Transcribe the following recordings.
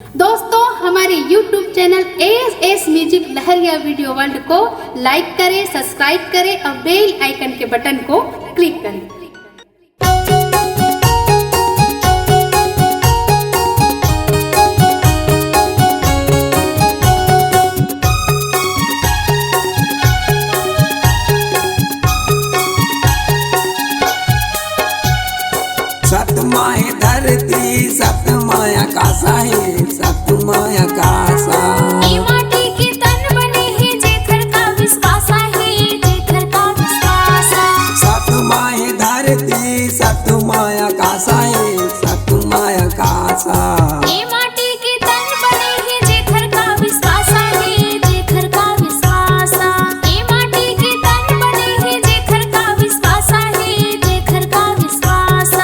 दोस्तों हमारे YouTube channel S music लहरिया वीडियो वर्ल्ड को लाइक करें, सब्सक्राइब करें और बेल आइकन के बटन को क्लिक करें। सतमाय धरती सतमाय आकाशा है सतमाय आकाशा माटी के तन बने है जेकर का विश्वास है जेकर का विश्वास। सतमाय धरती सतमाय आकाशा है सतमाय आकाशा माटी के तन बने है जेकर का विश्वास है जेकर का विश्वास। माटी के तन बने है जेकर का विश्वास है जेकर का विश्वास।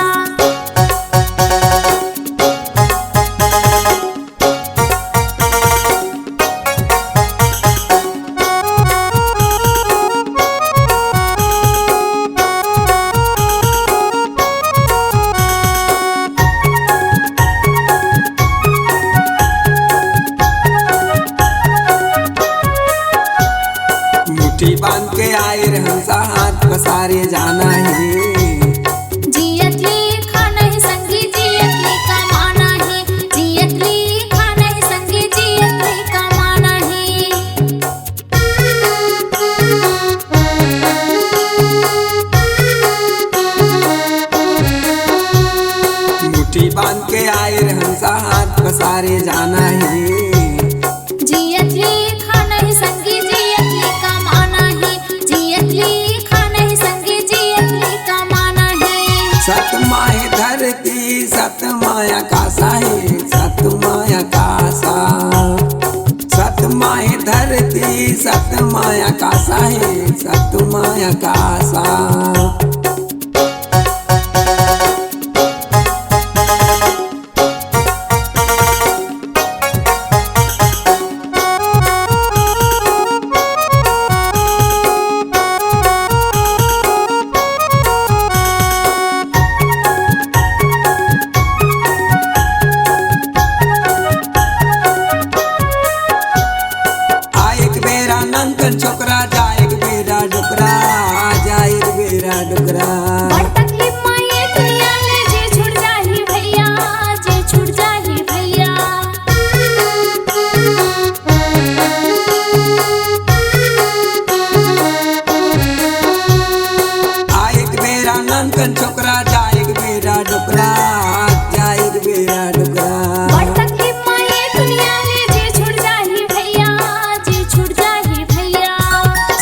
मुट्ठी बांध के आए हंसा हाथ पसारे जाना है जियत ले खाना है संगी जियत ले कमाना है जियत ले खाना है संगी जियत ले कमाना है। मुट्ठी बांध के आए हंसा हाथ पसारे जाना है जियत ले खाना है संगी जियत ले कमाना है जियत ले खाना है संगी जियत ले कमाना है। सतमाय धरती सतमाय आकाशा है सतमाय आकाशा सतमाय धरती सतमाय आकाशा है सतमाय आकाशा नंकन छोकरा जाए बेरा डुकरा जाए बेरा डुकरा बड़ तकलीफ में ये दुनिया ले जे छुट जाही भैया जे छुट जाही भैया। आए बेरा नंकन छोकरा जाए बेरा डुकरा जाए बेरा डुकरा बड़ तकलीफ में ये दुनिया ले जे छुट जाही भैया जे छुट जाही भैया।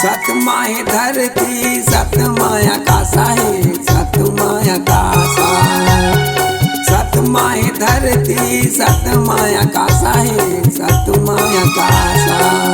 सतमाय धरती सतमाय आकाशा है सतमाय आकाशा सतमाय धरती सतमाय आकाशा है सतमाय आकाशा।